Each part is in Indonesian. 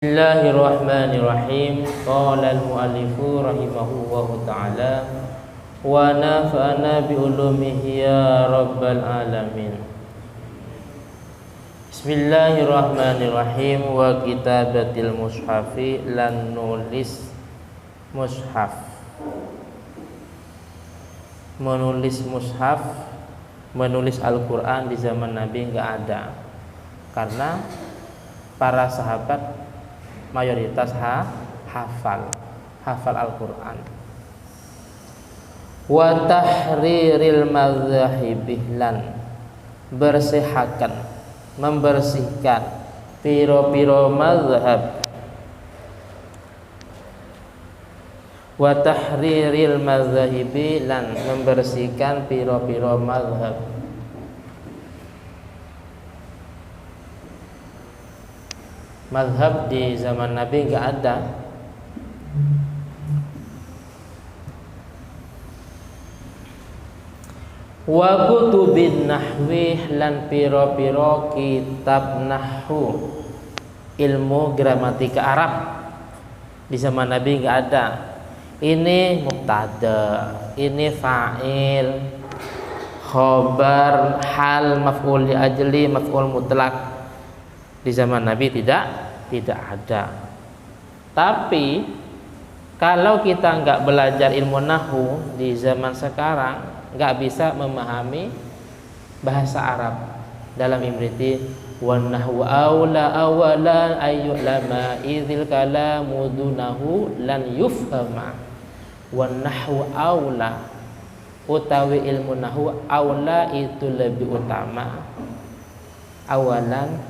Bismillahirrahmanirrahim. Qala al-muallifu rahimahullahu ta'ala wa nafa'ana bi ulumihi ya rabbal alamin. Bismillahirrahmanirrahim. Wa kitabatil mushafi lan nulis mushaf. Menulis mushaf, menulis Al-Quran di zaman Nabi enggak ada, karena para sahabat mayoritas hafal Al-Quran. Wa tahriril madzahibi lan bersihakan, membersihkan piro-piro mazhab. Wa tahriril madzahibi lan membersihkan piro-piro mazhab. Mazhab di zaman Nabi enggak ada. Wa kutubin nahwi lan piro-piro kitab nahwu, ilmu gramatika Arab di zaman Nabi enggak ada. Ini mubtada, ini fa'il, khobar, hal, maf'ul li ajli, maf'ul mutlak. Di zaman Nabi tidak ada. Tapi kalau kita enggak belajar ilmu nahwu di zaman sekarang, enggak bisa memahami bahasa Arab dalam imriti wan nahwu aula awalan ayyulama idzil kalamu dunahu lan yufhama. Wan nahwu aula, utawi ilmu nahwu aula itu lebih utama. Awalan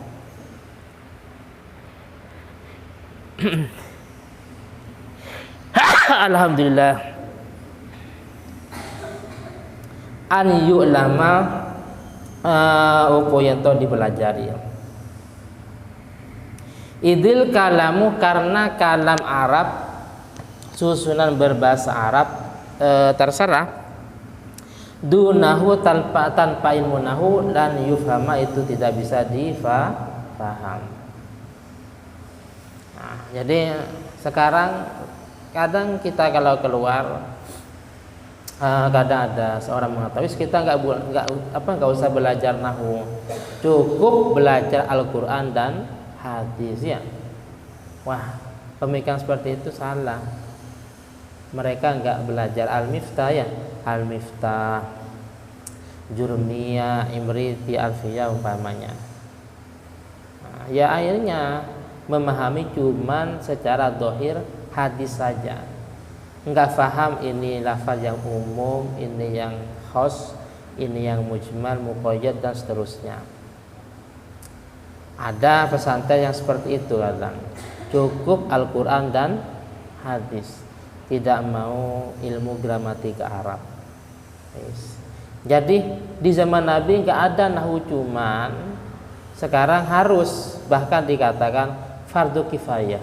alhamdulillah an yu'lama opo yen to dipelajari. Idil kalamu, karena kalam Arab, susunan berbahasa Arab terserah. Dunahu, tanpa ilmu nahu, dan yufhama itu tidak bisa difaham. Jadi sekarang kadang kita kalau keluar, kadang ada seorang mengatakan kita nggak usah belajar nahwu, cukup belajar Al-Quran dan hadis ya. Wah, pemikiran seperti itu salah. Mereka nggak belajar Al-Miftah ya, Al-Miftah, Jurmiyah, Imriti, Alfiyah umpamanya. Ya akhirnya memahami cuman secara dohir hadis saja, enggak faham ini lafaz yang umum, ini yang khas, ini yang mujmal, muqayyad dan seterusnya. Ada pesantren yang seperti itu kadang, cukup Al-Quran dan hadis, tidak mau ilmu gramatika Arab. Jadi di zaman Nabi enggak ada nahwu, cuman sekarang harus, bahkan dikatakan fardu kifayah.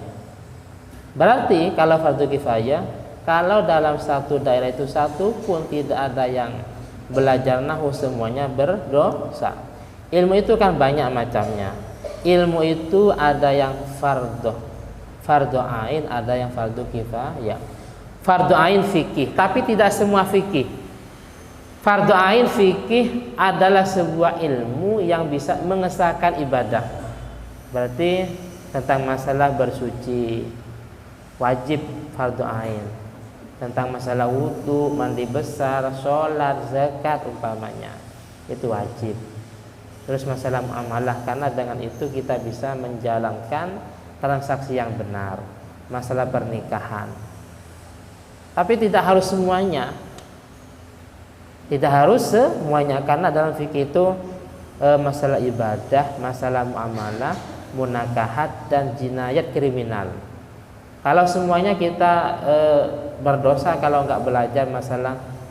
Berarti kalau fardu kifayah, kalau dalam satu daerah itu satu pun tidak ada yang belajar nahwu, semuanya berdosa. Ilmu itu kan banyak macamnya. Ilmu itu ada yang fardu ain, ada yang fardu kifayah. Fardu ain fikih, tapi tidak semua fikih. Fardu ain fikih adalah sebuah ilmu yang bisa mengesahkan ibadah. Berarti tentang masalah bersuci wajib fardu ain, tentang masalah wudu, mandi besar, sholat, zakat umpamanya itu wajib. Terus masalah muamalah, karena dengan itu kita bisa menjalankan transaksi yang benar, masalah pernikahan. Tapi tidak harus semuanya, karena dalam fikih itu masalah ibadah, masalah muamalah, munakahat dan jinayat kriminal. Kalau semuanya kita berdosa kalau nggak belajar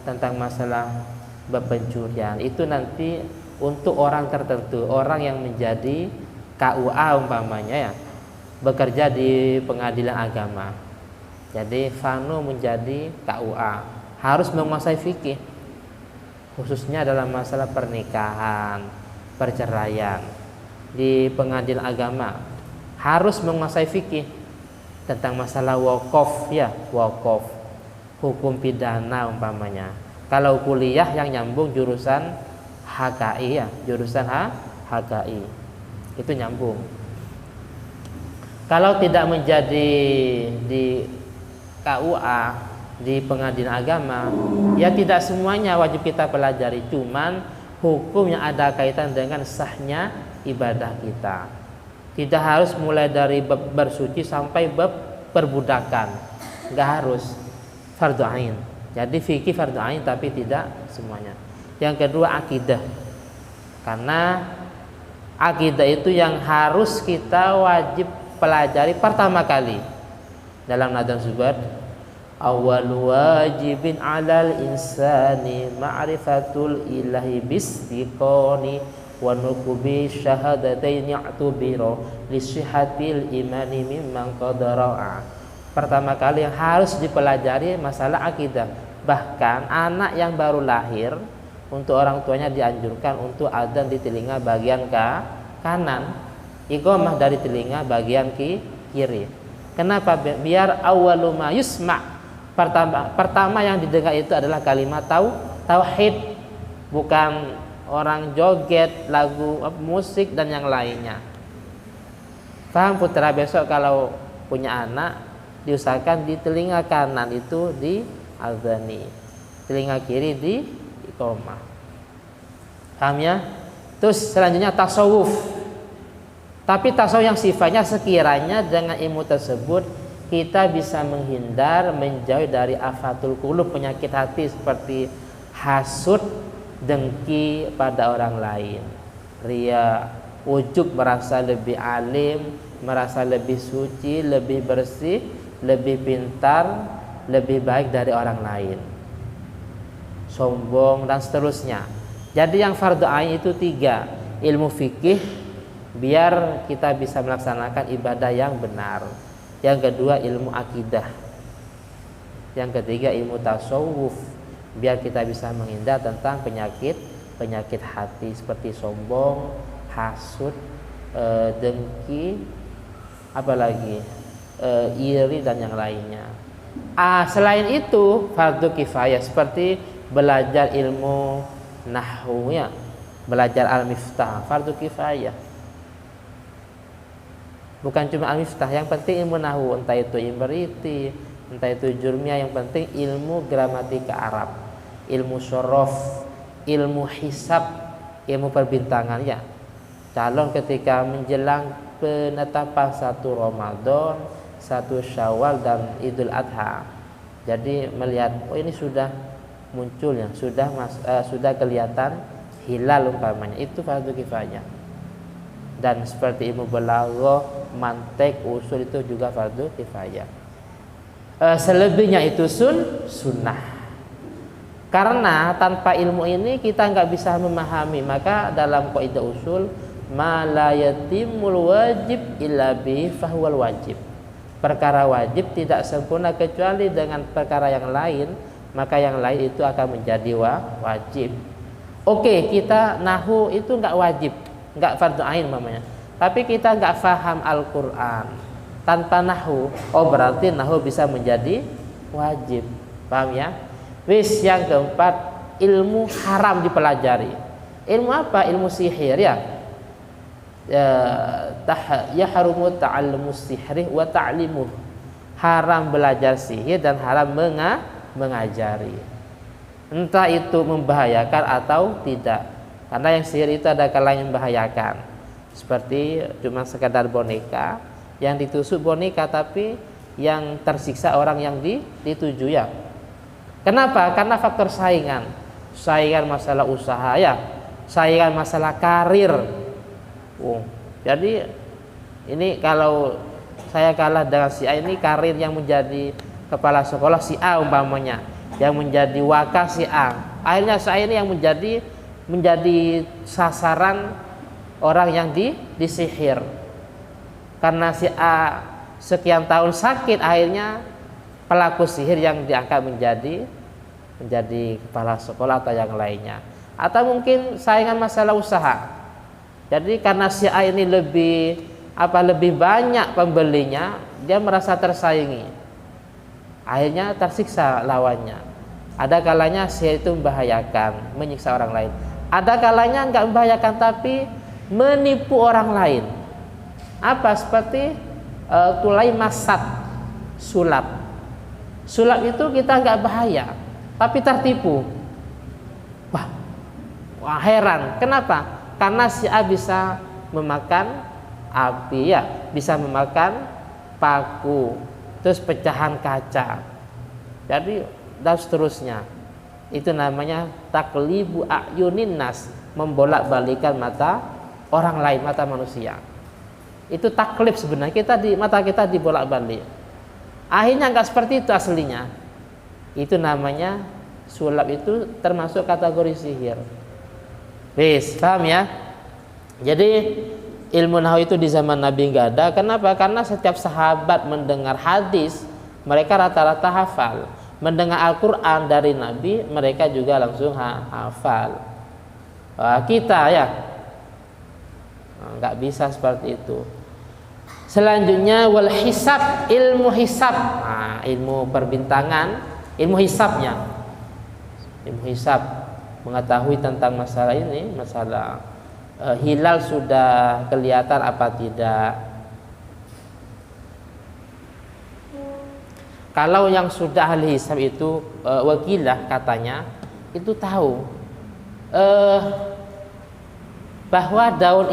tentang masalah pencurian, itu nanti untuk orang tertentu, orang yang menjadi KUA umpamanya ya, bekerja di pengadilan agama. Jadi fanu menjadi KUA, harus menguasai fikih, khususnya dalam masalah pernikahan, perceraian. Di pengadilan agama harus menguasai fikih tentang masalah wakaf ya, wakaf, hukum pidana umpamanya. Kalau kuliah yang nyambung jurusan HKI ya, jurusan HKI itu nyambung. Kalau tidak menjadi di KUA, di pengadilan agama, ya tidak semuanya wajib kita pelajari, cuman hukum yang ada kaitan dengan sahnya ibadah kita. Tidak harus mulai dari bab bersuci sampai bab perbudakan, nggak harus fardu ain. Jadi fikih fardu ain tapi tidak semuanya. Yang kedua akidah, karena akidah itu yang harus kita wajib pelajari pertama kali. Dalam Nadzam Zubair, awal wajibin 'alal insani ma'rifatul ilahi bistiqani wa nukubi syahadataini i'tubiro li sihhatil imani mimman qadara. Pertama kali yang harus dipelajari masalah akidah. Bahkan anak yang baru lahir, untuk orang tuanya dianjurkan untuk adzan di telinga bagian kanan, iqamah dari telinga bagian kiri. Kenapa? Biar awwalu ma yusma', pertama yang didengar itu adalah kalimat tauhid, bukan orang joget, lagu, musik dan yang lainnya. Paham putra? Besok kalau punya anak, diusahakan di telinga kanan itu di azani, telinga kiri di iqamah. Paham ya? Terus selanjutnya tasawuf. Tapi tasawuf yang sifatnya sekiranya dengan ilmu tersebut kita bisa menghindar, menjauh dari afatul qulub, penyakit hati seperti hasud, dengki pada orang lain, ria, ujub, merasa lebih alim, merasa lebih suci, lebih bersih, lebih pintar, lebih baik dari orang lain, sombong dan seterusnya. Jadi yang fardu ain itu 3, ilmu fikih biar kita bisa melaksanakan ibadah yang benar. Yang kedua ilmu akidah. Yang ketiga ilmu tasawuf, biar kita bisa menghindar tentang penyakit hati seperti sombong, hasud, dengki, apalagi iri dan yang lainnya. Selain itu fardu kifayah seperti belajar ilmu nahwu ya, belajar al-miftah, fardu kifayah. Bukan cuma al-miftah, yang penting ilmu nahwu, entah itu imriti, entah itu jurmiyah, yang penting ilmu gramatika Arab, ilmu syaraf, ilmu hisab, ilmu perbintangan ya. Calon ketika menjelang penetapan 1 Ramadan, 1 Syawal dan Idul Adha. Jadi melihat ini sudah muncul ya, sudah kelihatan hilal umpamanya, itu fardu kifayah. Dan seperti ilmu balaghah, mantek, usul itu juga fardu kifayah. Selebihnya itu sunnah. Karena tanpa ilmu ini kita nggak bisa memahami. Maka dalam kaidah usul, ma la yatimul wajib illa bi fahuwal wajib. Perkara wajib tidak sempurna kecuali dengan perkara yang lain, maka yang lain itu akan menjadi wajib. Oke, kita nahwu itu nggak wajib, nggak fardu ain namanya. Tapi kita nggak faham Al-Quran tanpa nahwu, berarti nahwu bisa menjadi wajib. Paham ya? Wis, yang keempat, ilmu haram dipelajari. Ilmu apa? Ilmu sihir ya. Yahrumu ta'allumu sihri wa ta'limuh. Haram belajar sihir dan haram mengajari. Entah itu membahayakan atau tidak. Karena yang sihir itu ada kalanya membahayakan. Seperti cuma sekadar boneka, yang ditusuk boneka tapi yang tersiksa orang yang dituju ya. Kenapa? Karena faktor saingan. Saingan masalah usaha ya, saingan masalah karir. Jadi ini kalau saya kalah dengan si A, ini karir yang menjadi kepala sekolah si A umpamanya, yang menjadi wakil si A. Akhirnya saya ini yang menjadi sasaran orang yang disihir. Karena si A sekian tahun sakit, akhirnya pelaku sihir yang diangkat menjadi kepala sekolah atau yang lainnya. Atau mungkin saingan masalah usaha. Jadi karena si A ini lebih apa lebih banyak pembelinya, dia merasa tersaingi, akhirnya tersiksa lawannya. Ada kalanya sihir itu membahayakan, menyiksa orang lain. Ada kalanya enggak membahayakan tapi menipu orang lain. Apa? Seperti tulai masat, sulap. Sulap itu kita enggak bahaya, tapi tertipu. Wah, heran. Kenapa? Karena si A bisa memakan api, ya, bisa memakan paku, terus pecahan kaca. Jadi dan seterusnya. Itu namanya taklibu a'yunin nas, membolak-balikan mata orang lain, mata manusia. Itu taklib sebenarnya, mata kita dibolak-balik. Akhirnya enggak seperti itu aslinya. Itu namanya sulap, itu termasuk kategori sihir. Wis, paham ya? Jadi ilmu nahwu itu di zaman Nabi enggak ada. Kenapa? Karena setiap sahabat mendengar hadis, mereka rata-rata hafal. Mendengar Al-Quran dari Nabi, mereka juga langsung hafal. Wah, kita ya nggak bisa seperti itu. Selanjutnya wal hisab, ilmu hisab. Nah, ilmu perbintangan, ilmu hisabnya. Ilmu hisab, mengetahui tentang masalah ini, masalah hilal sudah kelihatan apa tidak. Kalau yang sudah ahli hisab itu wakilah katanya, itu tahu bahwa daun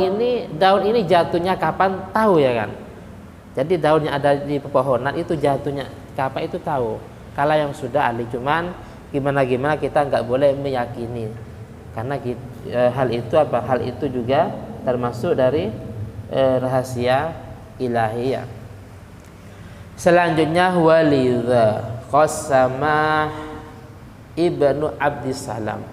ini jatuhnya kapan, tahu ya kan. Jadi daun yang ada di pepohonan itu jatuhnya kapan itu tahu. Kalau yang sudah ahli, cuman gimana kita nggak boleh meyakini, karena hal itu juga termasuk dari rahasia ilahiyah. Selanjutnya walidha qasama Ibnu Abdissalam.